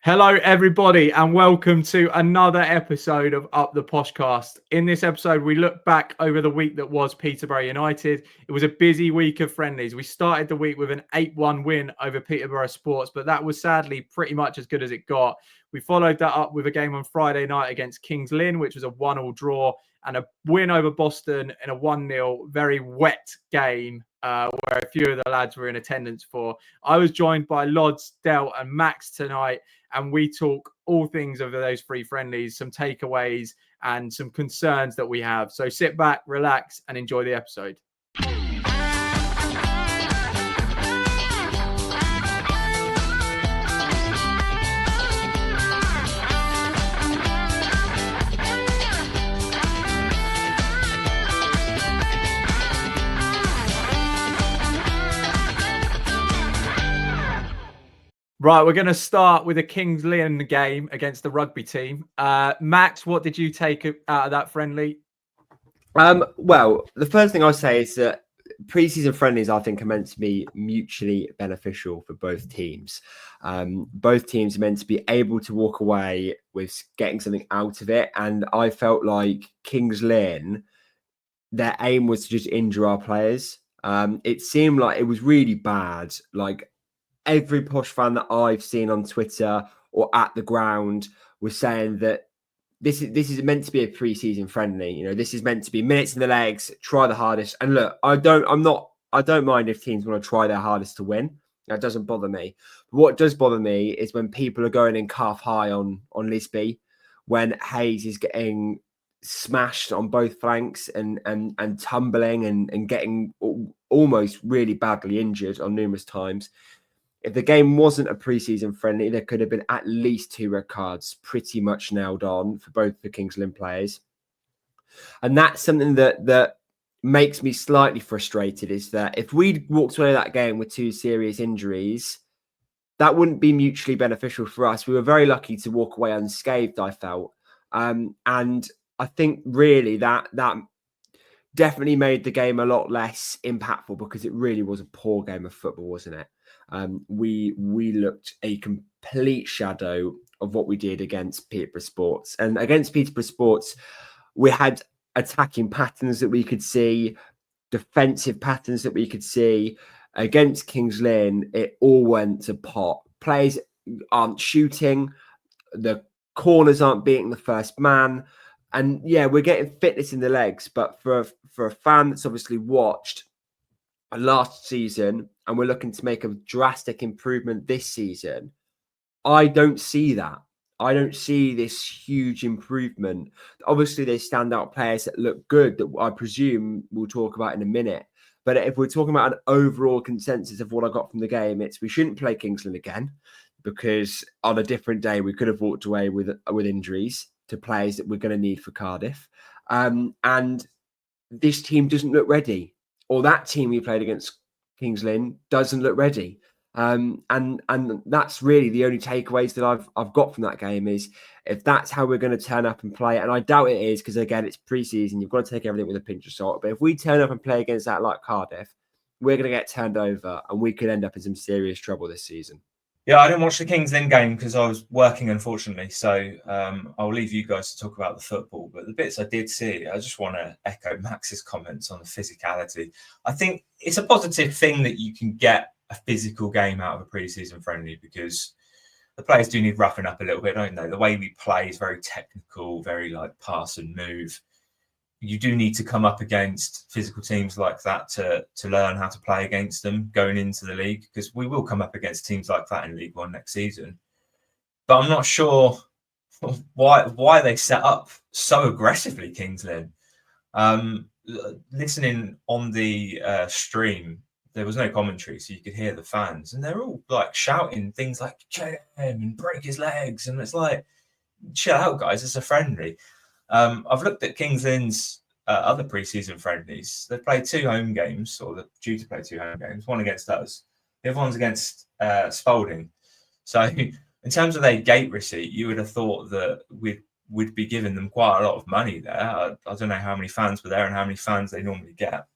Hello, everybody, and welcome to another episode of Up the Poshcast. In this episode, we look back over the week that was Peterborough United. It was a busy week of friendlies. We started the week with an 8-1 win over Peterborough Sports, but that was sadly pretty much as good as it got. We followed that up with a game on Friday night against Kings Lynn, which was a 1-1 draw, and a win over Boston in a 1-0 very wet game where a few of the lads were in attendance for. I was joined by Lods, Del, and Max tonight, and we talk all things over those three friendlies, some takeaways and some concerns that we have. So sit back, relax, and enjoy the episode. Right, we're going to start with a Kings Lynn game against the rugby team. Max, what did you take out of that friendly? Well, the first thing I'll say is that preseason friendlies, I think, are meant to be mutually beneficial for both teams. Both teams are meant to be able to walk away with getting something out of it. And I felt like Kings Lynn, their aim was to just injure our players. It seemed like it was really bad. Like, every Posh fan that I've seen on Twitter or at the ground was saying that this is meant to be a pre-season friendly. You know, this is meant to be minutes in the legs, try the hardest. And look, I don't mind if teams want to try their hardest to win. That doesn't bother me. But what does bother me is when people are going in calf high on Lisby, when Hayes is getting smashed on both flanks and tumbling and getting almost really badly injured on numerous times. If the game wasn't a preseason friendly, there could have been at least 2 red cards pretty much nailed on for both the Kings Lynn players. And that's something that makes me slightly frustrated, is that if we'd walked away that game with 2 serious injuries, that wouldn't be mutually beneficial for us. We were very lucky to walk away unscathed, I felt. And I think really that definitely made the game a lot less impactful, because it really was a poor game of football, wasn't it? We looked a complete shadow of what we did against Peterborough Sports. And against Peterborough Sports, we had attacking patterns that we could see, defensive patterns that we could see. Against Kings Lynn, it all went to pot. Players aren't shooting, the corners aren't beating the first man. And yeah, we're getting fitness in the legs. But for a fan that's obviously watched last season and we're looking to make a drastic improvement this season, I don't see that. I don't see this huge improvement. Obviously, there's standout players that look good that I presume we'll talk about in a minute. But if we're talking about an overall consensus of what I got from the game, it's we shouldn't play Kings Lynn again, because on a different day we could have walked away with injuries to players that we're going to need for Cardiff. And this team doesn't look ready. Or that team we played against, Kings Lynn, doesn't look ready. And that's really the only takeaways that I've got from that game, is if that's how we're going to turn up and play. And I doubt it is, because again, it's pre-season. You've got to take everything with a pinch of salt. But if we turn up and play against that like Cardiff, we're going to get turned over and we could end up in some serious trouble this season. Yeah, I didn't watch the Kings Lynn game because I was working, unfortunately. So I'll leave you guys to talk about the football. But the bits I did see, I just want to echo Max's comments on the physicality. I think it's a positive thing that you can get a physical game out of a pre-season friendly, because the players do need roughing up a little bit, don't they? The way we play is very technical, very like pass and move. You do need to come up against physical teams like that to learn how to play against them going into the league, because we will come up against teams like that in League One next season. But I'm not sure why they set up so aggressively, Kings Lynn. Listening on the stream, there was no commentary, so you could hear the fans, and they're all like shouting things like "kill him" and "break his legs," and it's like, chill out, guys. It's a friendly. I've looked at Kings Lynn's other pre-season friendlies. They've played 2 home games, or they're due to play 2 home games. One against us, the other one's against Spalding. So, in terms of their gate receipt, you would have thought that we'd be giving them quite a lot of money there. I don't know how many fans were there and how many fans they normally get.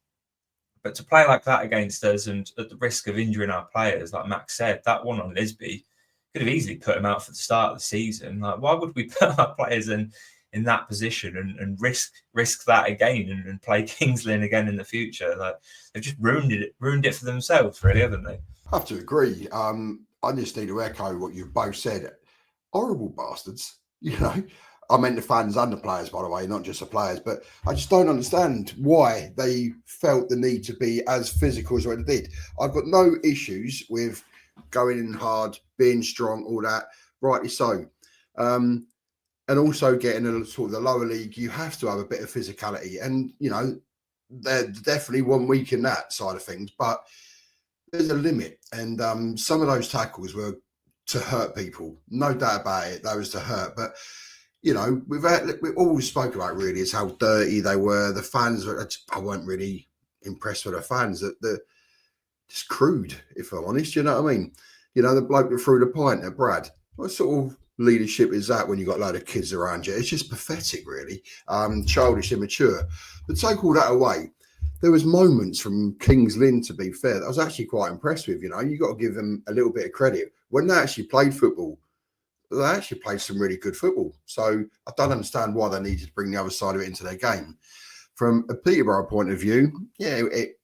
But to play like that against us, and at the risk of injuring our players, like Max said, that one on Lisby could have easily put him out for the start of the season. Like, why would we put our players in that position and risk that again and play Kings Lynn again in the future? Like, they've just ruined it for themselves, really, haven't they? I have to agree. I just need to echo what you've both said. Horrible bastards, you know. I meant the fans and the players, by the way, not just the players. But I just don't understand why they felt the need to be as physical as what they did. I've got no issues with going in hard, being strong, all that. Rightly so. And also getting a sort of the lower league, you have to have a bit of physicality. And, you know, they're definitely 1 week in that side of things. But there's a limit. And some of those tackles were to hurt people. No doubt about it. That was to hurt. But you know, we always spoke about really is how dirty they were. The fans, I weren't really impressed with the fans. They're just crude, if I'm honest. You know what I mean? You know, the bloke that threw the pint at Brad. What sort of leadership is that when you've got a load of kids around you? It's just pathetic, really. Childish, immature. But take all that away. There was moments from Kings Lynn, to be fair, that I was actually quite impressed with. You know, you got to give them a little bit of credit. When they actually played football, they actually played some really good football. So I don't understand why they needed to bring the other side of it into their game. From a Peterborough point of view, yeah, it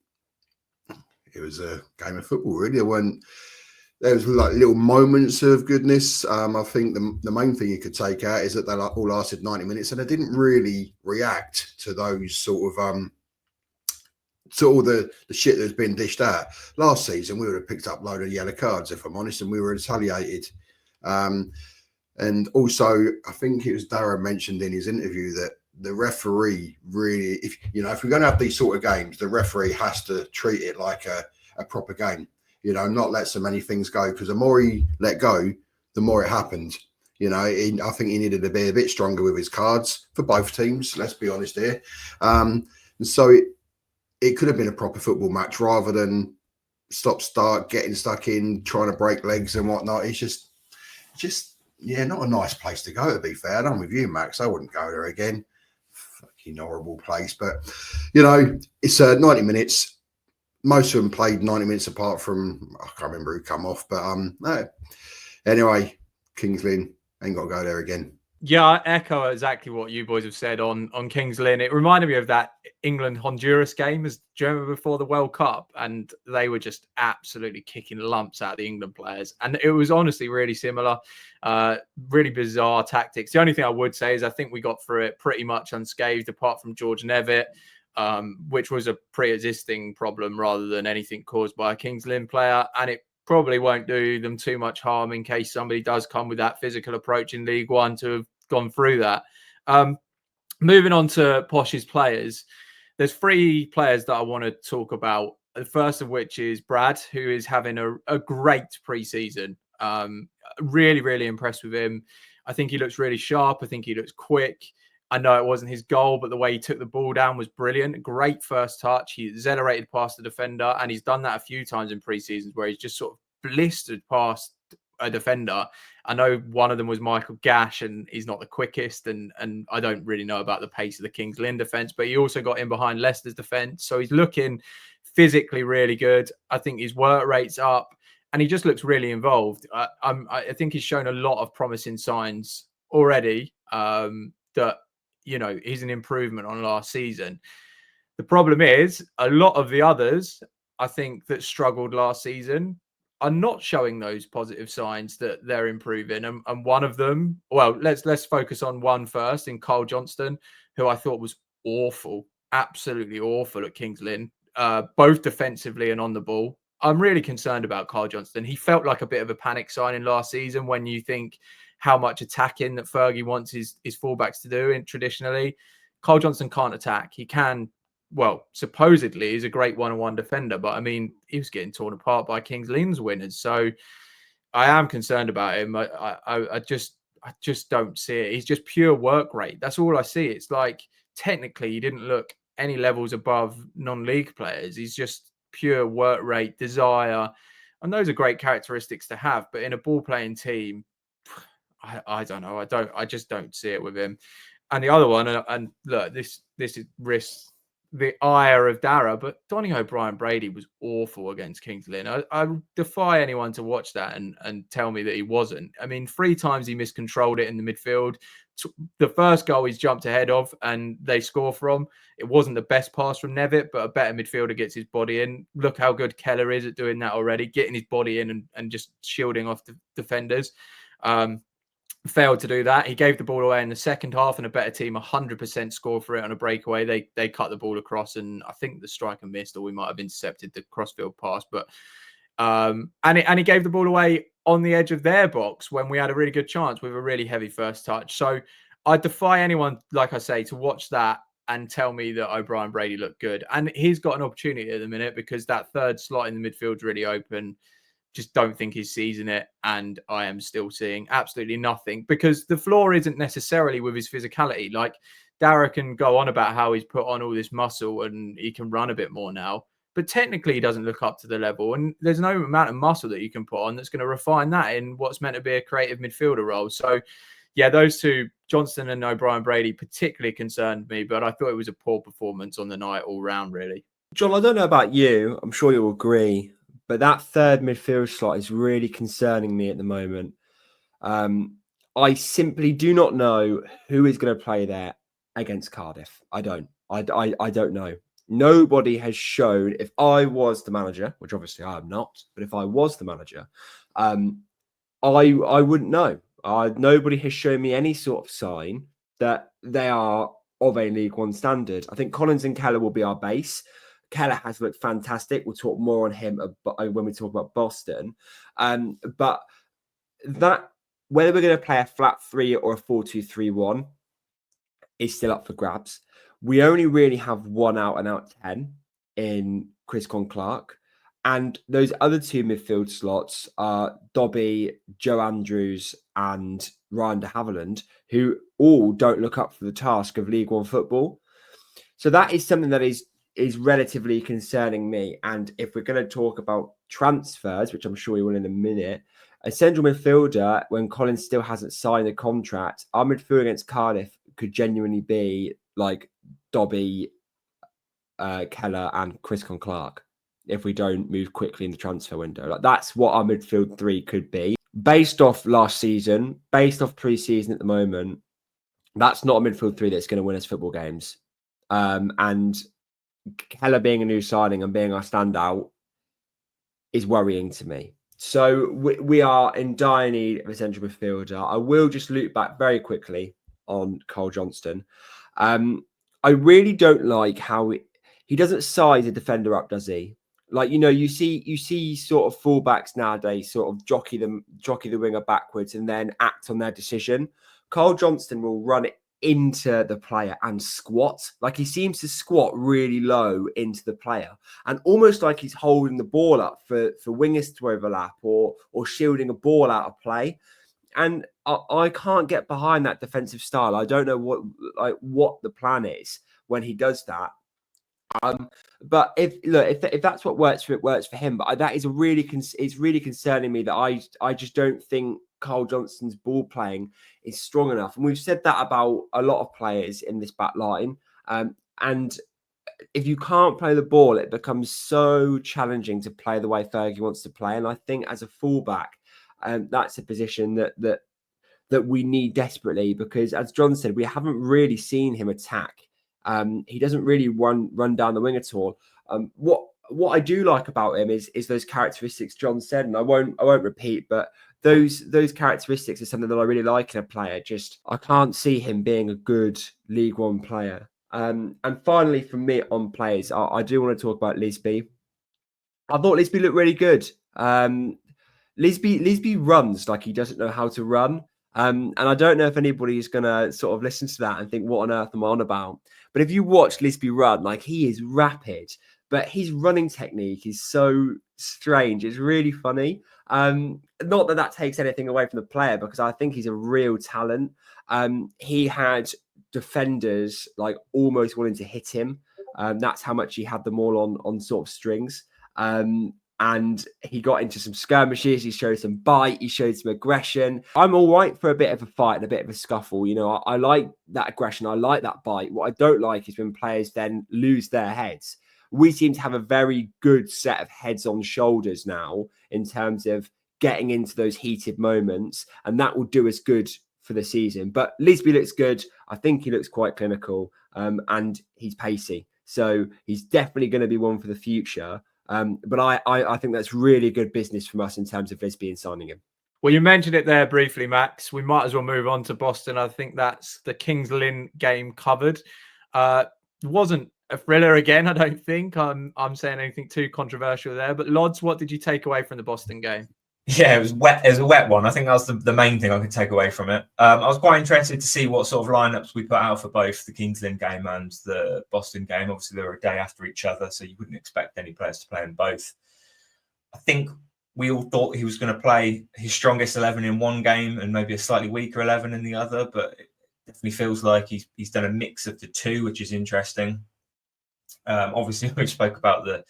was a game of football, really. There was like little moments of goodness. I think the main thing you could take out is that they all lasted 90 minutes and they didn't really react to those sort of to all the shit that's been dished out. Last season, we would have picked up a load of yellow cards, if I'm honest, and we were retaliated. And also, I think it was Darren mentioned in his interview that the referee really, if we're going to have these sort of games, the referee has to treat it like a proper game, you know, not let so many things go, because the more he let go, the more it happened. You know, I think he needed to be a bit stronger with his cards for both teams, let's be honest here. And so it could have been a proper football match rather than stop-start, getting stuck in, trying to break legs and whatnot. It's just yeah, not a nice place to go, to be fair. I'm with you, Max. I wouldn't go there again. Fucking horrible place. But, you know, it's 90 minutes. Most of them played 90 minutes apart from, I can't remember who come off. But no. Anyway, Kings Lynn, ain't got to go there again. Yeah, I echo exactly what you boys have said on Kings Lynn. It reminded me of that England-Honduras game, do you remember, before the World Cup? And they were just absolutely kicking lumps out of the England players. And it was honestly really similar, really bizarre tactics. The only thing I would say is I think we got through it pretty much unscathed, apart from George Nevitt, which was a pre-existing problem rather than anything caused by a Kings Lynn player. And it probably won't do them too much harm in case somebody does come with that physical approach in League One to have gone through that. Moving on to Posh's players, there's 3 players that I want to talk about. The first of which is Brad, who is having a great pre-season. Really, really impressed with him. I think he looks really sharp. I think he looks quick. I know it wasn't his goal, but the way he took the ball down was brilliant. Great first touch. He accelerated past the defender, and he's done that a few times in pre-seasons where he's just sort of blistered past a defender. I know one of them was Michael Gash, and he's not the quickest, and I don't really know about the pace of the Kings Lynn defence, but he also got in behind Leicester's defence. So he's looking physically really good. I think his work rate's up, and he just looks really involved. I think he's shown a lot of promising signs already that, you know, he's an improvement on last season. The problem is a lot of the others, I think, that struggled last season are not showing those positive signs that they're improving. And one of them, well, let's focus on one first, in Carl Johnston, who I thought was awful, absolutely awful at Kings Lynn, both defensively and on the ball. I'm really concerned about Carl Johnston. He felt like a bit of a panic signing last season when you think how much attacking that Fergie wants his fullbacks to do. And traditionally, Carl Johnston can't attack. He can, well, supposedly he's a great one-on-one defender, but I mean, he was getting torn apart by Kings Lynn's winners. So I am concerned about him. I just don't see it. He's just pure work rate. That's all I see. It's like technically he didn't look any levels above non-league players. He's just pure work rate, desire. And those are great characteristics to have. But in a ball-playing team, I don't know. I just don't see it with him. And the other one, and look, this is risks the ire of Dara, but Donny O'Brien-Brady was awful against Kings Lynn. I defy anyone to watch that and tell me that he wasn't. I mean, 3 times he miscontrolled it in the midfield. The first goal he's jumped ahead of and they score from. It wasn't the best pass from Nevitt, but a better midfielder gets his body in. Look how good Khela is at doing that already, getting his body in and just shielding off the defenders. Failed to do that. He gave the ball away in the second half, and a better team 100% scored for it on a breakaway. They cut the ball across, and I think the striker missed, or we might have intercepted the crossfield pass. But and he gave the ball away on the edge of their box when we had a really good chance with a really heavy first touch. So I defy anyone, like I say, to watch that and tell me that O'Brien-Brady looked good. And he's got an opportunity at the minute because that third slot in the midfield's really open. Just don't think he's seizing it, and I am still seeing absolutely nothing because the flaw isn't necessarily with his physicality. Like Dara can go on about how he's put on all this muscle and he can run a bit more now, but technically he doesn't look up to the level, and there's no amount of muscle that you can put on that's going to refine that in what's meant to be a creative midfielder role. So yeah, those two, Johnston and O'Brien-Brady, particularly concerned me, but I thought it was a poor performance on the night all round, really. John, I don't know about you. I'm sure you'll agree. But that third midfield slot is really concerning me at the moment. I simply do not know who is going to play there against Cardiff. I don't know. Nobody has shown. If I was the manager, which obviously I am not, but if I was the manager, I wouldn't know. Nobody has shown me any sort of sign that they are of a League One standard. I think Collins and Keller will be our base. Khela has looked fantastic. We'll talk more on him when we talk about Boston. But that whether we're going to play a flat 3 or a 4-2-3-1 is still up for grabs. We only really have one out-and-out 10 in Chris Clark. And those other 2 midfield slots are Dobby, Joe Andrews and Ryan de Havilland, who all don't look up for the task of League One football. So that is something that is relatively concerning me. And if we're going to talk about transfers, which I'm sure we will in a minute, a central midfielder, when Collins still hasn't signed a contract, our midfield against Cardiff could genuinely be like Dobby, Keller and Chris Clark if we don't move quickly in the transfer window. Like that's what our midfield 3 could be. Based off last season, based off pre-season at the moment, that's not a midfield 3 that's going to win us football games. And Khela being a new signing and being our standout is worrying to me. So we are in dire need of a central midfielder. I will just loop back very quickly on Cole Johnston. I really don't like how he doesn't size a defender up, does he? Like, you see sort of fullbacks nowadays sort of jockey the winger backwards and then act on their decision. Cole Johnston will run it into the player and squat. Like he seems to squat really low into the player and almost like he's holding the ball up for wingers to overlap or shielding a ball out of play. And I can't get behind that defensive style. I don't know what the plan is when he does that. But if that's what works for him. But that is it's really concerning me that I just don't think Cole Johnston's ball playing is strong enough, and we've said that about a lot of players in this back line. And if you can't play the ball, it becomes so challenging to play the way Fergie wants to play. And I think as a fullback, that's a position that we need desperately because, as John said, we haven't really seen him attack. He doesn't really run down the wing at all. What I do like about him is those characteristics John said, and I won't repeat, but those characteristics are something that I really like in a player. Just I can't see him being a good League One player. And finally, from me on players, I do want to talk about Lisby. I thought Lisby looked really good. Lisby runs like he doesn't know how to run. And I don't know if anybody is going to sort of listen to that and think, what on earth am I on about? But if you watch Lisby run, like he is rapid, but his running technique is so strange. It's really funny. Not that takes anything away from the player because I think he's a real talent. He had defenders like almost wanting to hit him. That's how much he had them all on sort of strings. And and he got into some skirmishes. He showed some bite. He showed some aggression. I'm all right for a bit of a fight and a bit of a scuffle. You know, I like that aggression. I like that bite. What I don't like is when players then lose their heads. We seem to have a very good set of heads on shoulders now in terms of getting into those heated moments, and that will do us good for the season. But Lisby looks good. I think he looks quite clinical, and he's pacey. So he's definitely going to be one for the future. But I think that's really good business from us in terms of Lisby and signing him. Well, you mentioned it there briefly, Max. We might as well move on to Boston. I think that's the Kings Lynn game covered. Wasn't a thriller again, I don't think. I'm saying anything too controversial there. But Lods, what did you take away from the Boston game? Yeah, it was wet. It was a wet one. I think that was the main thing I could take away from it. I was quite interested to see what sort of lineups we put out for both the Kings Lynn game and the Boston game. Obviously, they were a day after each other, so you wouldn't expect any players to play in both. I think we all thought he was going to play his strongest 11 in one game and maybe a slightly weaker 11 in the other, but it definitely feels like he's done a mix of the two, which is interesting. Obviously, we spoke about the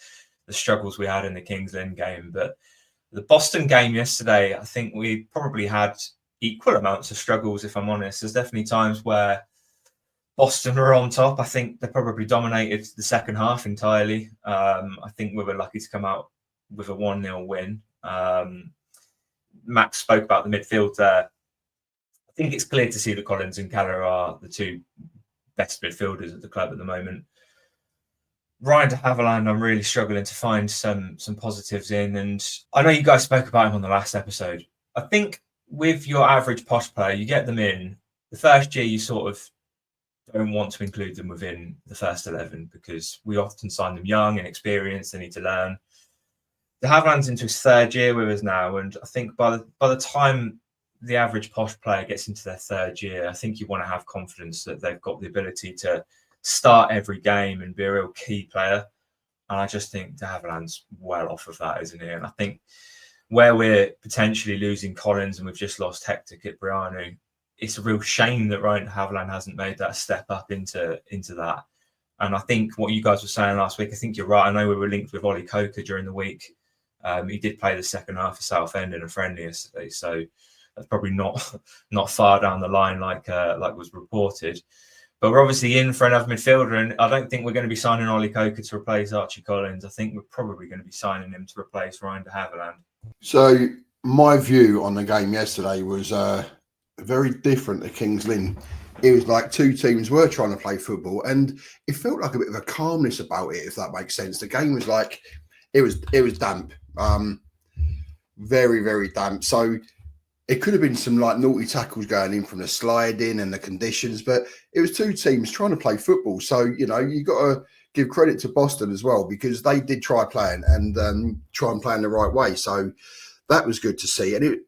struggles we had in the Kings Lynn game, but the Boston game yesterday, I think we probably had equal amounts of struggles, if I'm honest. There's definitely times where Boston were on top. I think they probably dominated the second half entirely. I think we were lucky to come out with a 1-0 win. Max spoke about the midfield there. I think it's clear to see that Collins and Khela are the two best midfielders at the club at the moment. Ryan de Havilland, I'm really struggling to find some positives in. And I know you guys spoke about him on the last episode. I think with your average Posh player, you get them in. The first year, you sort of don't want to include them within the first 11 because we often sign them young and experienced. They need to learn. De Havilland's into his third year with us now. And I think by the time the average Posh player gets into their third year, I think you want to have confidence that they've got the ability to start every game and be a real key player. And I just think de Havilland's well off of that, isn't he? And I think where we're potentially losing Collins and we've just lost Hector Cipriano, it's a real shame that Ryan de Havilland hasn't made that step up into that. And I think what you guys were saying last week, I think you're right. I know we were linked with Ollie Coker during the week. He did play the second half for Southend in a friendly yesterday, so that's probably not far down the line like was reported. But we're obviously in for another midfielder, and I don't think we're going to be signing Ollie Coker to replace Archie Collins. I think we're probably going to be signing him to replace Ryan de Havilland. So my view on the game yesterday was very different to Kings Lynn. It was like two teams were trying to play football, and it felt like a bit of a calmness about it, if that makes sense. The game was like it was damp, very, very damp. So it could have been some like naughty tackles going in from the sliding and the conditions, but it was two teams trying to play football. So, you know, you got to give credit to Boston as well, because they did try playing and try and play in the right way. So that was good to see. And it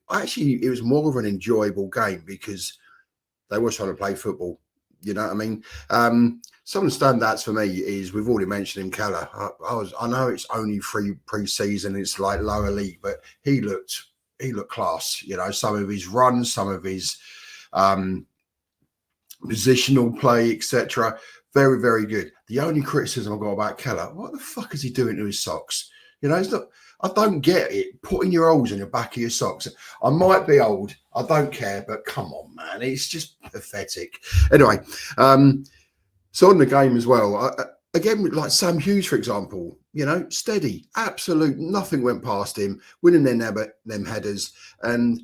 was more of an enjoyable game because they were trying to play football. You know what I mean? Some of the standouts for me is, we've already mentioned him, Khela. I know it's only pre-season, it's like lower league, but he looked class. You know, some of his runs, some of his positional play, etc. Very, very good. The only criticism I've got about Khela, what the fuck is he doing to his socks? You know, it's not. I don't get it. Putting your holes in the back of your socks. I might be old. I don't care, but come on, man. It's just pathetic. Anyway, so on the game as well, again, like Sam Hughes, for example, you know, steady, absolute, nothing went past him, winning them headers. And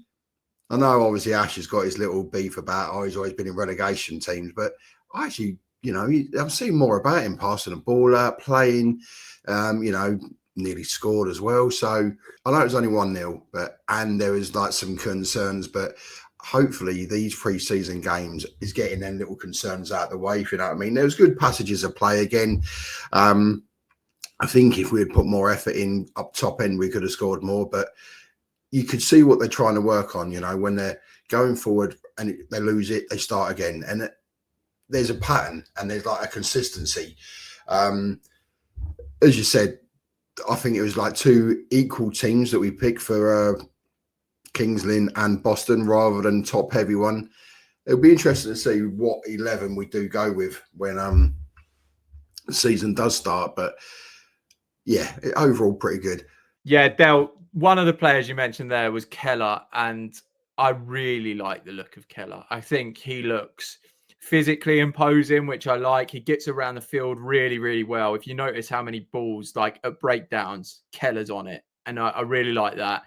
I know obviously Ash has got his little beef about, he's always been in relegation teams, but I actually, you know, I've seen more about him passing the ball out, playing, you know, nearly scored as well. So I know it was only 1-0, and there was like some concerns, but hopefully these pre-season games is getting them little concerns out of the way, if you know what I mean. There was good passages of play again. I think if we had put more effort in up top end, we could have scored more, but you could see what they're trying to work on, you know, when they're going forward and they lose it, they start again. And there's a pattern and there's like a consistency. As you said, I think it was like two equal teams that we picked for Kings Lynn and Boston rather than top heavy one. It'll be interesting to see what 11 we do go with when the season does start. But yeah, overall pretty good. Yeah, Del, one of the players you mentioned there was Khela, and I really like the look of Khela. I think he looks physically imposing, which I like. He gets around the field really, really well. If you notice how many balls, like at breakdowns, Keller's on it, and I really like that.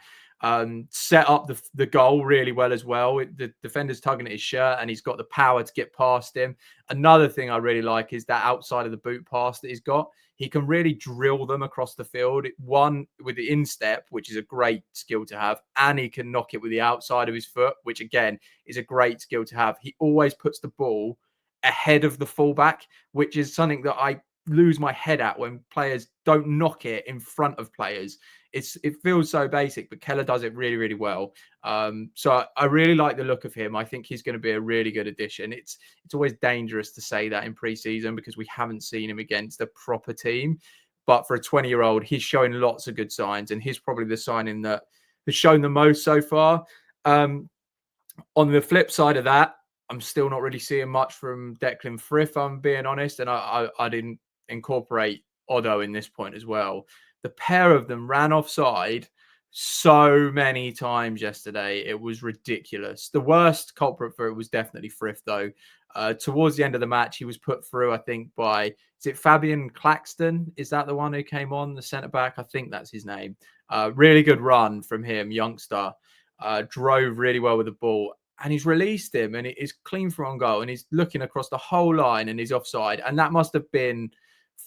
Set up the goal really well as well. The defender's tugging at his shirt, and he's got the power to get past him. Another thing I really like is that outside of the boot pass that he's got. He can really drill them across the field. One with the instep, which is a great skill to have, and he can knock it with the outside of his foot, which again is a great skill to have. He always puts the ball ahead of the fullback, which is something that I lose my head at when players don't knock it in front of players. It feels so basic, but Keller does it really, really well. So I really like the look of him. I think he's going to be a really good addition. It's always dangerous to say that in pre-season because we haven't seen him against a proper team. But for a 20-year-old, he's showing lots of good signs, and he's probably the signing that has shown the most so far. On the flip side of that, I'm still not really seeing much from Declan Frith, I'm being honest, and I didn't incorporate Odo in this point as well. The pair of them ran offside so many times yesterday. It was ridiculous. The worst culprit for it was definitely Frith, though. Towards the end of the match, he was put through, I think, by, is it Fabian Claxton? Is that the one who came on, the centre-back? I think that's his name. Really good run from him, youngster. Drove really well with the ball. And he's released him, and it is clean for on goal. And he's looking across the whole line, and he's offside. And that must have been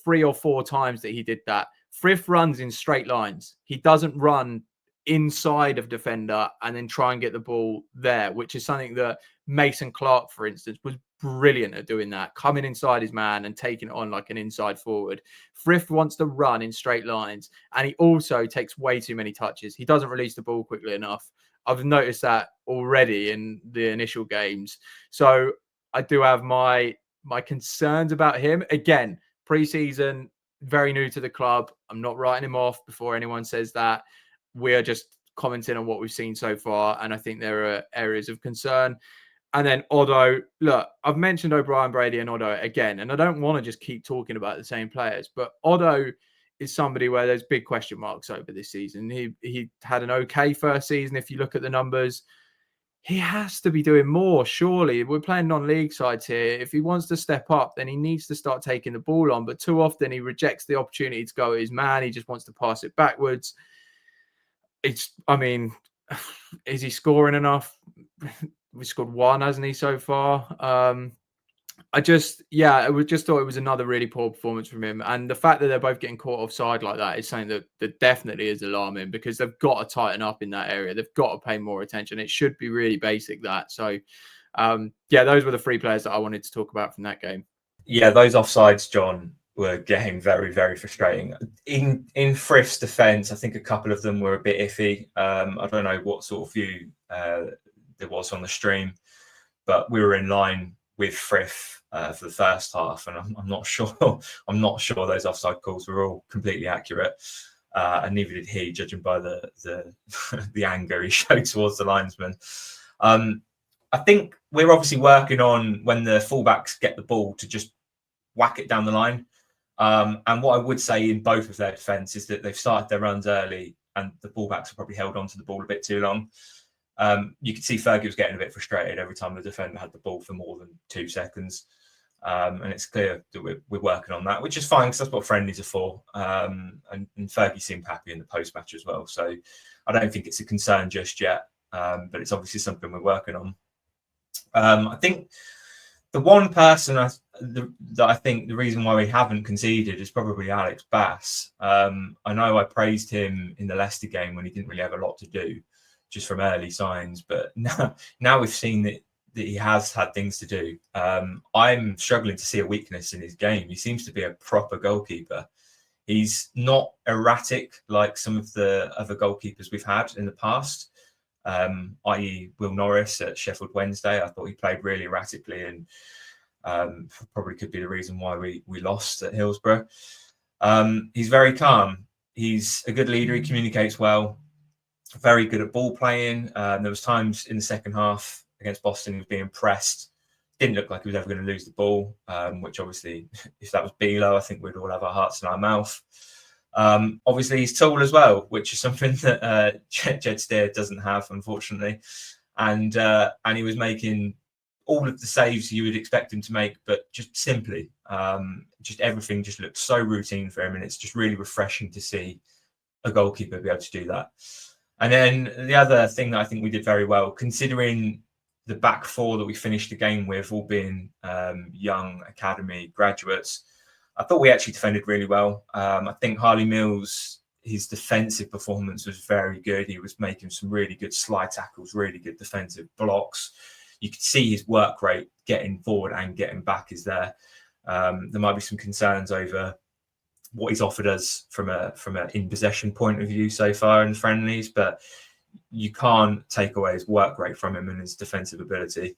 3 or 4 times that he did that. Frith runs in straight lines. He doesn't run inside of defender and then try and get the ball there, which is something that Mason Clark, for instance, was brilliant at doing that, coming inside his man and taking it on like an inside forward. Frith wants to run in straight lines, and he also takes way too many touches. He doesn't release the ball quickly enough. I've noticed that already in the initial games. So I do have my concerns about him. Again, pre-season, very new to the club. I'm not writing him off before anyone says that. We're just commenting on what we've seen so far, and I think there are areas of concern. And then Odo, look, I've mentioned O'Brien, Brady, and Odo again, and I don't want to just keep talking about the same players, but Odo is somebody where there's big question marks over this season. He had an okay first season. If you look at the numbers, he has to be doing more, surely. We're playing non-league sides here. If he wants to step up, then he needs to start taking the ball on. But too often he rejects the opportunity to go at his man. He just wants to pass it backwards. Is he scoring enough? We scored 1, hasn't he, so far? I just thought it was another really poor performance from him. And the fact that they're both getting caught offside like that is something that definitely is alarming, because they've got to tighten up in that area. They've got to pay more attention. It should be really basic, that. So, those were the 3 players that I wanted to talk about from that game. Yeah, those offsides, John, were getting very, very frustrating. In Frith's defence, I think a couple of them were a bit iffy. I don't know what sort of view there was on the stream, but we were in line with Frith for the first half, and I'm not sure. I'm not sure those offside calls were all completely accurate, and neither did he, judging by the the anger he showed towards the linesman. I think we're obviously working on, when the fullbacks get the ball, to just whack it down the line. And what I would say in both of their defence is that they've started their runs early, and the fullbacks have probably held on to the ball a bit too long. You could see Fergie was getting a bit frustrated every time the defender had the ball for more than 2 seconds. And it's clear that we're working on that, which is fine, because that's what friendlies are for. And Fergie seemed happy in the post-match as well. So I don't think it's a concern just yet, but it's obviously something we're working on. I think the one person that I think the reason why we haven't conceded is probably Alex Bass. I know I praised him in the Leicester game when he didn't really have a lot to do, just from early signs, but now we've seen that he has had things to do. I'm struggling to see a weakness in his game. He seems to be a proper goalkeeper. He's not erratic like some of the other goalkeepers we've had in the past, i.e. Will Norris at Sheffield Wednesday. I thought he played really erratically, and probably could be the reason why we lost at Hillsborough. He's very calm. He's a good leader. He communicates well. Very good at ball playing. There was times in the second half against Boston he was being pressed. Didn't look like he was ever going to lose the ball, which obviously, if that was Bilo, I think we'd all have our hearts in our mouth. Obviously, he's tall as well, which is something that Jed Steer doesn't have, unfortunately. And he was making all of the saves you would expect him to make, but just simply. Just everything just looked so routine for him, and it's just really refreshing to see a goalkeeper be able to do that. And then the other thing that I think we did very well, considering the back four that we finished the game with, all being young academy graduates, I thought we actually defended really well. I think Harley Mills, his defensive performance was very good. He was making some really good slide tackles, really good defensive blocks. You could see his work rate getting forward and getting back is there. There might be some concerns over what he's offered us from a in possession point of view so far in the friendlies, but you can't take away his work rate from him and his defensive ability.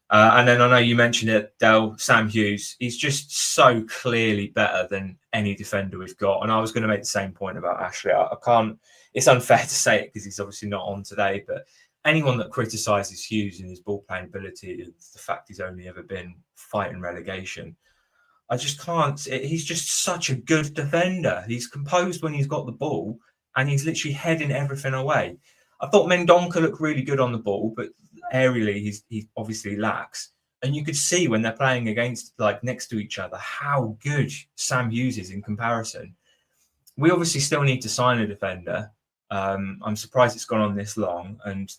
And then I know you mentioned it, Del, Sam Hughes. He's just so clearly better than any defender we've got. And I was going to make the same point about Ashley. I can't. It's unfair to say it because he's obviously not on today. But anyone that criticises Hughes and his ball playing ability, the fact he's only ever been fighting relegation, I just can't. He's just such a good defender. He's composed when he's got the ball, and he's literally heading everything away. I thought Mendonca looked really good on the ball, but aerially he obviously lacks. And you could see when they're playing against, like, next to each other, how good Sam Hughes is in comparison. We obviously still need to sign a defender. I'm surprised it's gone on this long. And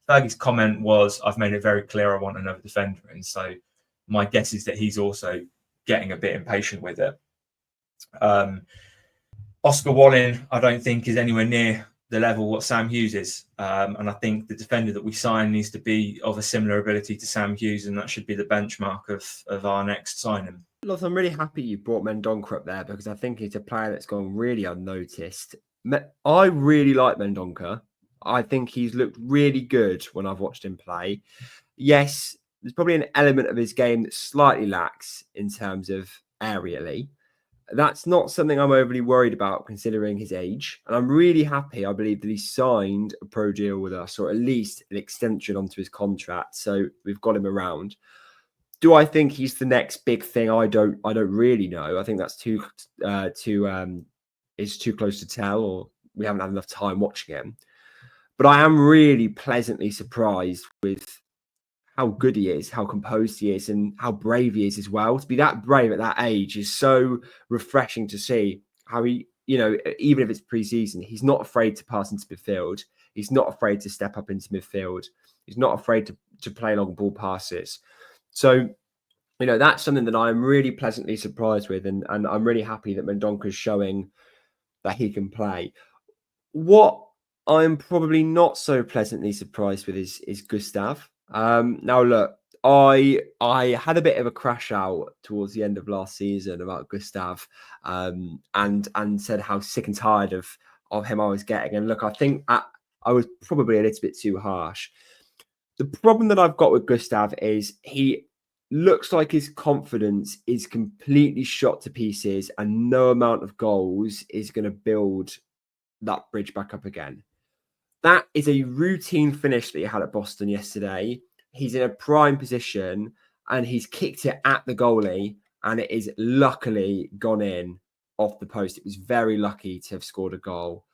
Fergie's comment was, I've made it very clear I want another defender. And so my guess is that he's also getting a bit impatient with it. Oscar Walling, I don't think, is anywhere near the level what Sam Hughes is. And I think the defender that we sign needs to be of a similar ability to Sam Hughes, and that should be the benchmark of our next signing. Look, I'm really happy you brought Mendonca up there because I think he's a player that's gone really unnoticed. I really like Mendonca. I think he's looked really good when I've watched him play. Yes, there's probably an element of his game that slightly lacks in terms of aerially. That's not something I'm overly worried about considering his age. And I'm really happy, I believe, that he signed a pro deal with us, or at least an extension onto his contract. So we've got him around. Do I think he's the next big thing? I don't really know. I think that's too close to tell, or we haven't had enough time watching him. But I am really pleasantly surprised with how good he is, how composed he is, and how brave he is as well. To be that brave at that age is so refreshing to see. How he, even if it's pre-season, he's not afraid to pass into midfield. He's not afraid to step up into midfield. He's not afraid to play long ball passes. So, that's something that I'm really pleasantly surprised with, and I'm really happy that Mendonca's showing that he can play. What I'm probably not so pleasantly surprised with is Gustav. Now, look, I had a bit of a crash out towards the end of last season about Gustav, and said how sick and tired of him I was getting. And look, I think I was probably a little bit too harsh. The problem that I've got with Gustav is he looks like his confidence is completely shot to pieces, and no amount of goals is going to build that bridge back up again. That is a routine finish that he had at Boston yesterday. He's in a prime position and he's kicked it at the goalie, and it is luckily gone in off the post. It was very lucky to have scored a goal.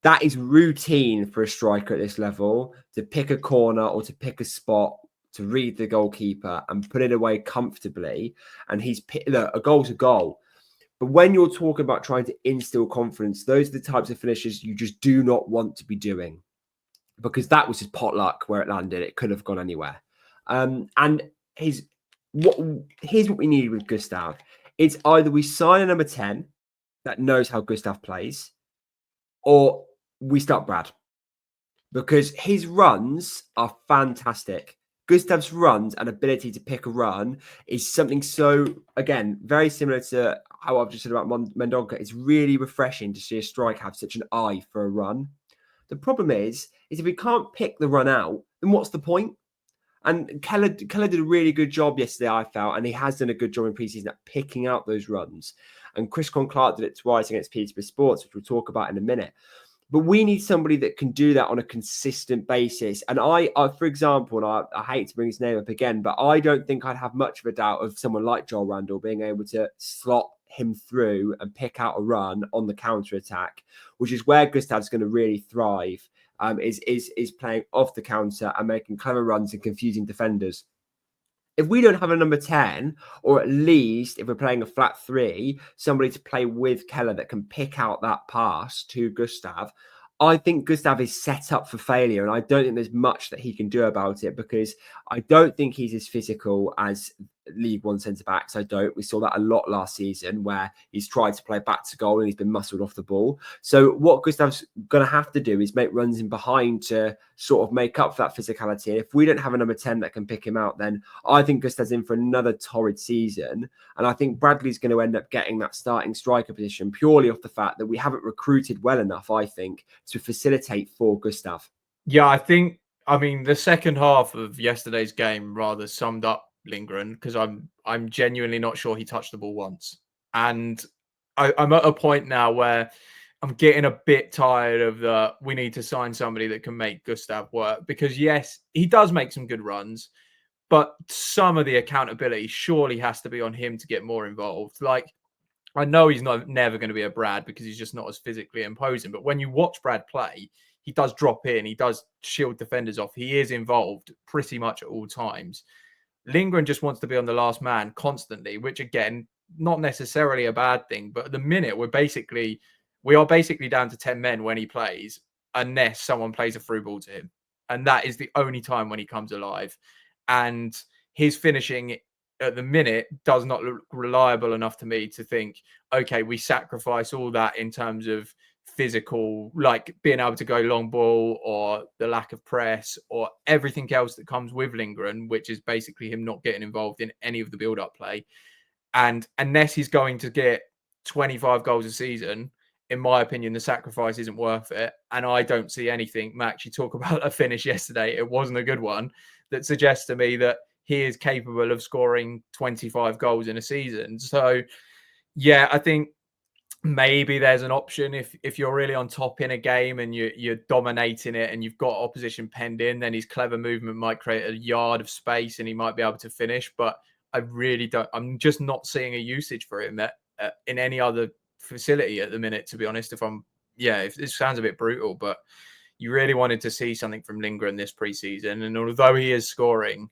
That is routine for a striker at this level, to pick a corner or to pick a spot, to read the goalkeeper and put it away comfortably. And look, a goal's a goal. But when you're talking about trying to instill confidence, those are the types of finishes you just do not want to be doing, because that was his potluck where it landed. It could have gone anywhere. And here's what we need with Gustav. It's either we sign a number 10 that knows how Gustav plays, or we start Brad, because his runs are fantastic. Gustav's runs and ability to pick a run is something so, again, very similar to how I've just said about Mendonca. It's really refreshing to see a striker have such an eye for a run. The problem is if we can't pick the run out, then what's the point? And Khela did a really good job yesterday, I felt, and he has done a good job in preseason at picking out those runs. And Chris Clark did it twice against Peterborough Sports, which we'll talk about in a minute. But we need somebody that can do that on a consistent basis. And I for example, and I hate to bring his name up again, but I don't think I'd have much of a doubt of someone like Joel Randall being able to slot him through and pick out a run on the counter attack, which is where Gustav's going to really thrive. Is playing off the counter and making clever runs and confusing defenders. If we don't have a number 10, or at least if we're playing a flat 3, somebody to play with Khela that can pick out that pass to Gustav, I think Gustav is set up for failure. And I don't think there's much that he can do about it, because I don't think he's as physical as League One centre-backs. I don't. We saw that a lot last season, where he's tried to play back to goal and he's been muscled off the ball. So what Gustav's going to have to do is make runs in behind to sort of make up for that physicality. And if we don't have a number 10 that can pick him out, then I think Gustav's in for another torrid season. And I think Bradley's going to end up getting that starting striker position purely off the fact that we haven't recruited well enough, I think, to facilitate for Gustav. Yeah, I mean, the second half of yesterday's game rather summed up Lindgren, because I'm genuinely not sure he touched the ball once. And I'm at a point now where I'm getting a bit tired of we need to sign somebody that can make Gustav work, because yes, he does make some good runs, but some of the accountability surely has to be on him to get more involved. Like, I know he's never going to be a Brad because he's just not as physically imposing, but when you watch Brad play, he does drop in, he does shield defenders off, he is involved pretty much at all times. Lindgren just wants to be on the last man constantly, which again, not necessarily a bad thing, but at the minute we are basically down to 10 men when he plays, unless someone plays a through ball to him. And that is the only time when he comes alive. And his finishing at the minute does not look reliable enough to me to think, okay, we sacrifice all that in terms of physical, like being able to go long ball or the lack of press or everything else that comes with Lindgren, which is basically him not getting involved in any of the build-up play. And unless he's going to get 25 goals a season, in my opinion, the sacrifice isn't worth it. And I don't see anything, Max, you talk about a finish yesterday, it wasn't a good one, that suggests to me that he is capable of scoring 25 goals in a season. So, yeah, I think maybe there's an option if you're really on top in a game and you're dominating it and you've got opposition penned in, then his clever movement might create a yard of space and he might be able to finish. But I really don't. I'm just not seeing a usage for him in any other facility at the minute, to be honest. If it sounds a bit brutal, but you really wanted to see something from Lindgren this preseason. And although he is scoring,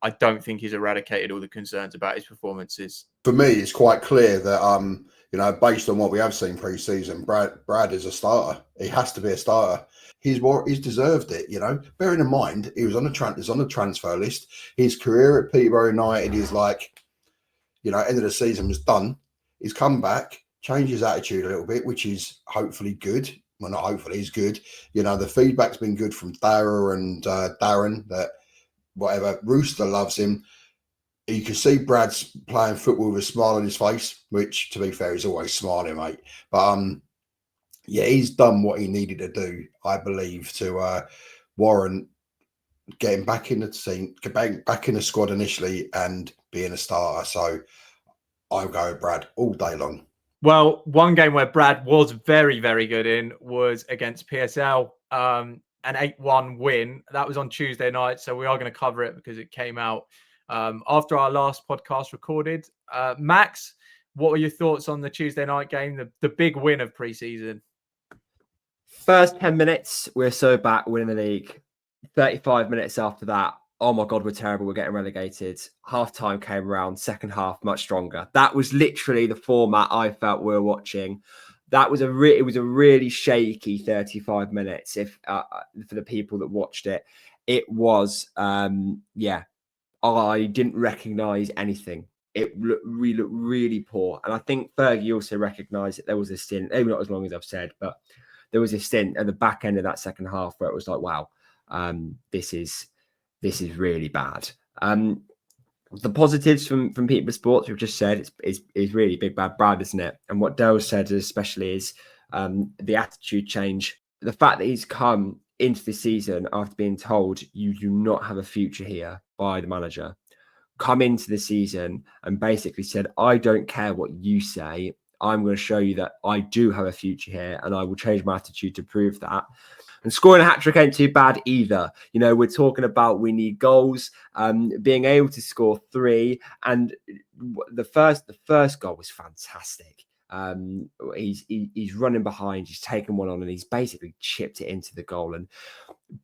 I don't think he's eradicated all the concerns about his performances. For me, it's quite clear that, based on what we have seen pre-season, Brad is a starter. He has to be a starter. He's deserved it, Bearing in mind, he was on the transfer list. His career at Peterborough United is like, end of the season was done. He's come back, changed his attitude a little bit, which is hopefully good. Well, not hopefully, he's good. The feedback's been good from Dara and Darren that whatever, Rooster loves him. You can see Brad's playing football with a smile on his face, which, to be fair, he's always smiling, mate. But he's done what he needed to do, I believe, to warrant getting back in the team, back in the squad initially, and being a starter. So I'll go with Brad all day long. Well, one game where Brad was very, very good in was against PSL. An 8-1 win. That was on Tuesday night, so we are going to cover it because it came out after our last podcast recorded. Max, what were your thoughts on the Tuesday night game, the big win of pre-season? First 10 minutes, we're so back winning the league. 35 minutes after that, oh my God, we're terrible, we're getting relegated. Half-time came around, second half much stronger. That was literally the format I felt we were watching. That was it was a really shaky 35 minutes. If for the people that watched it, it was I didn't recognise anything. It looked really poor, and I think Fergie also recognised that there was a stint, maybe not as long as I've said, but there was a stint at the back end of that second half where it was like, wow, this is really bad. The positives from Peterborough Sports, we've just said, is really big bad Brad, isn't it? And what Dale said especially is the attitude change. The fact that he's come into the season after being told you do not have a future here by the manager, come into the season and basically said, I don't care what you say, I'm going to show you that I do have a future here, and I will change my attitude to prove that. And scoring a hat-trick ain't too bad either. You know, we're talking about we need goals, being able to score 3. And the first goal was fantastic. He's running behind, he's taken one on, and he's basically chipped it into the goal. And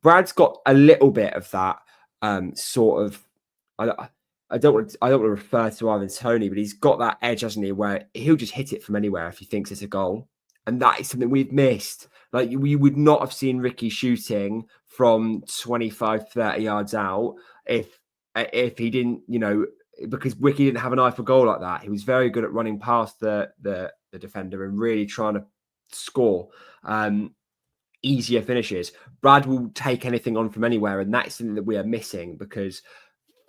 Brad's got a little bit of that sort of. I don't want to refer to Ivan Toney, but he's got that edge, hasn't he, where he'll just hit it from anywhere if he thinks it's a goal. And that is something we've missed. Like, we would not have seen Ricky shooting from 25, 30 yards out if he didn't, you know, because Ricky didn't have an eye for goal like that. He was very good at running past the defender and really trying to score easier finishes. Brad will take anything on from anywhere, and that's something that we are missing, because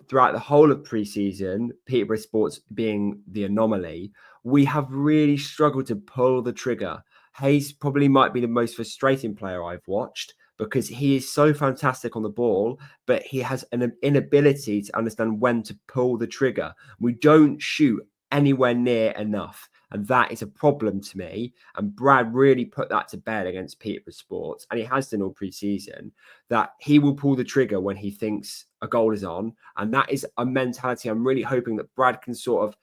throughout the whole of pre-season, Peterborough Sports being the anomaly, we have really struggled to pull the trigger. Hayes probably might be the most frustrating player I've watched, because he is so fantastic on the ball, but he has an inability to understand when to pull the trigger. We don't shoot anywhere near enough, and that is a problem to me. And Brad really put that to bed against Peterborough Sports, and he has done all pre-season, that he will pull the trigger when he thinks a goal is on, and that is a mentality I'm really hoping that Brad can sort of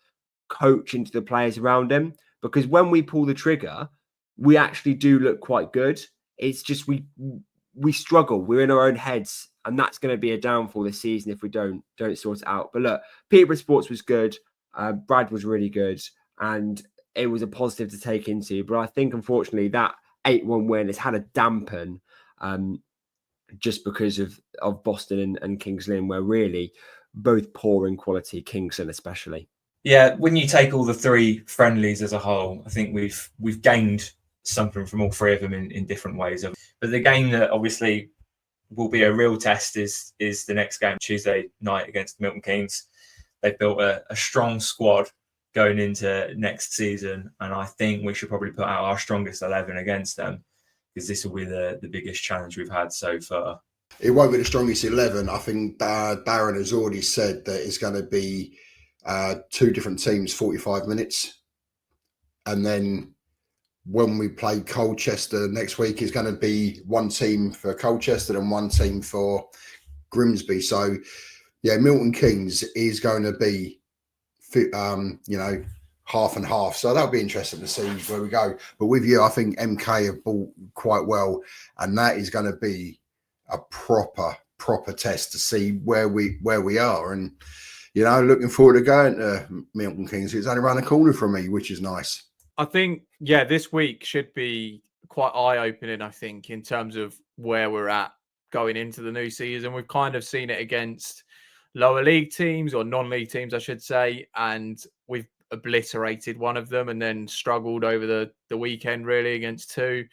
coach into the players around him, because when we pull the trigger, we actually do look quite good. It's just we struggle. We're in our own heads, and that's going to be a downfall this season if we don't sort it out. But look, Peterborough Sports was good. Brad was really good, and it was a positive to take into. But I think, unfortunately, that 8-1 win has had a dampen just because of Boston and Kings Lynn, where really both poor in quality, Kings Lynn especially. Yeah, when you take all the 3 friendlies as a whole, I think we've gained something from all 3 of them in different ways. But the game that obviously will be a real test is the next game, Tuesday night against Milton Keynes. They've built a strong squad going into next season, and I think we should probably put out our strongest 11 against them, because this will be the biggest challenge we've had so far. It won't be the strongest 11. I think Darren has already said that it's going to be 2 different teams, 45 minutes. And then when we play Colchester next week, it's going to be 1 team for Colchester and 1 team for Grimsby. So, yeah, Milton Keynes is going to be, half and half. So that'll be interesting to see where we go. But with you, I think MK have bought quite well, and that is going to be a proper test to see where we are. And, you know, looking forward to going to Milton Keynes. It's only around the corner from me, which is nice. I think, yeah, this week should be quite eye-opening, I think, in terms of where we're at going into the new season. We've kind of seen it against lower league teams, or non-league teams, I should say, and we've obliterated one of them and then struggled over the weekend, really, against 2.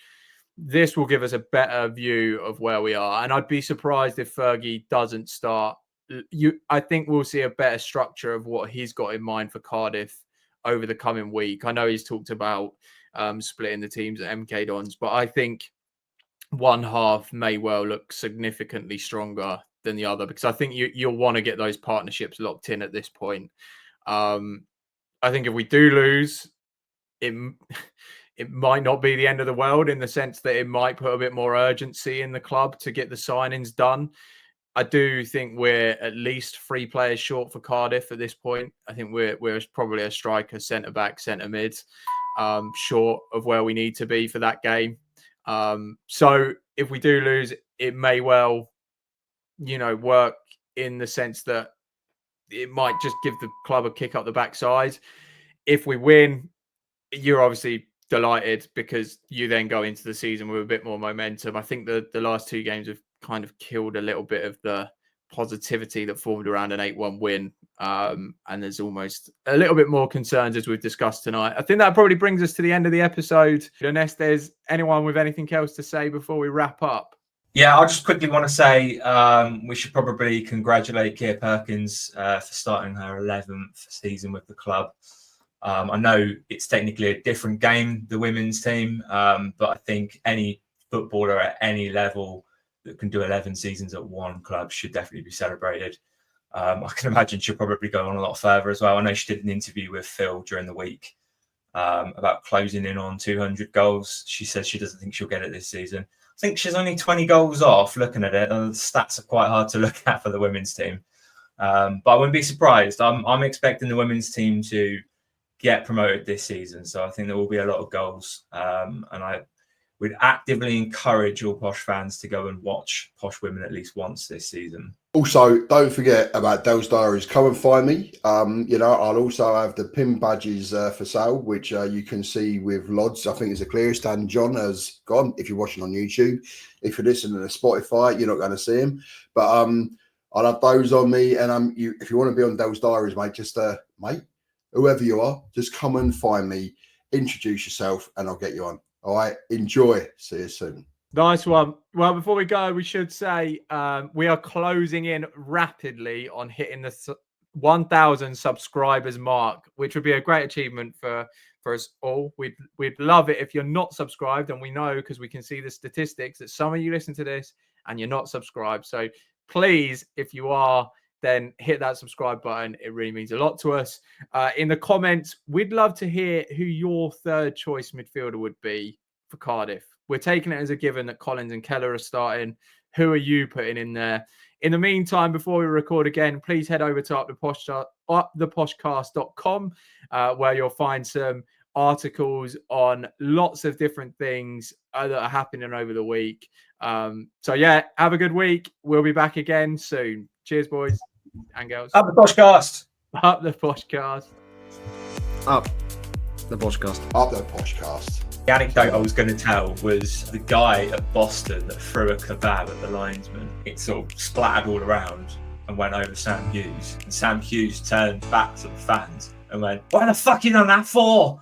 This will give us a better view of where we are. And I'd be surprised if Fergie doesn't start. I think we'll see a better structure of what he's got in mind for Cardiff over the coming week. I know he's talked about splitting the teams at MK Dons, but I think one half may well look significantly stronger than the other, because I think you'll want to get those partnerships locked in at this point. I think if we do lose, it might not be the end of the world, in the sense that it might put a bit more urgency in the club to get the signings done. I do think we're at least 3 players short for Cardiff at this point. I think we're probably a striker, centre-back, centre-mid, short of where we need to be for that game. So if we do lose, it may well, work in the sense that it might just give the club a kick up the backside. If we win, you're obviously delighted, because you then go into the season with a bit more momentum. I think the last 2 games have kind of killed a little bit of the positivity that formed around an 8-1 win. And there's almost a little bit more concerns, as we've discussed tonight. I think that probably brings us to the end of the episode. Unless there's anyone with anything else to say before we wrap up. Yeah, I just quickly want to say we should probably congratulate Keir Perkins for starting her 11th season with the club. I know it's technically a different game, the women's team, but I think any footballer at any level that can do 11 seasons at one club should definitely be celebrated. I can imagine she'll probably go on a lot further as well. I know she did an interview with Phil during the week, about closing in on 200 goals. She says she doesn't think she'll get it this season. I think she's only 20 goals off looking at it, and the stats are quite hard to look at for the women's team. But I wouldn't be surprised. I'm expecting the women's team to get promoted this season. So I think there will be a lot of goals. And I would actively encourage all Posh fans to go and watch Posh Women at least once this season. Also, don't forget about Dell's Diaries. Come and find me. I'll also have the pin badges for sale, which you can see with Lods. I think it's the clearest. And John has gone. If you're watching on YouTube, if you're listening to Spotify, you're not going to see him. But I'll have those on me. And if you want to be on Dell's Diaries, mate, just mate, whoever you are, just come and find me. Introduce yourself, and I'll get you on. All right. Enjoy. See you soon. Nice one. Well, before we go, we should say we are closing in rapidly on hitting the 1,000 subscribers mark, which would be a great achievement for us all. We'd love it if you're not subscribed, and we know because we can see the statistics that some of you listen to this and you're not subscribed. So please, if you are, then hit that subscribe button. It really means a lot to us. In the comments, we'd love to hear who your third choice midfielder would be for Cardiff. We're taking it as a given that Collins and Khela are starting. Who are you putting in there? In the meantime, before we record again, please head over to UpThePoshcast.com, where you'll find some articles on lots of different things that are happening over the week. So yeah, have a good week. We'll be back again soon. Cheers, boys and girls. Up the Poshcast. Up the Poshcast. Up the Poshcast. Up the Poshcast. The anecdote I was going to tell was the guy at Boston that threw a kebab at the linesman. It sort of splattered all around and went over Sam Hughes. And Sam Hughes turned back to the fans and went, "What the fuck you done that for?"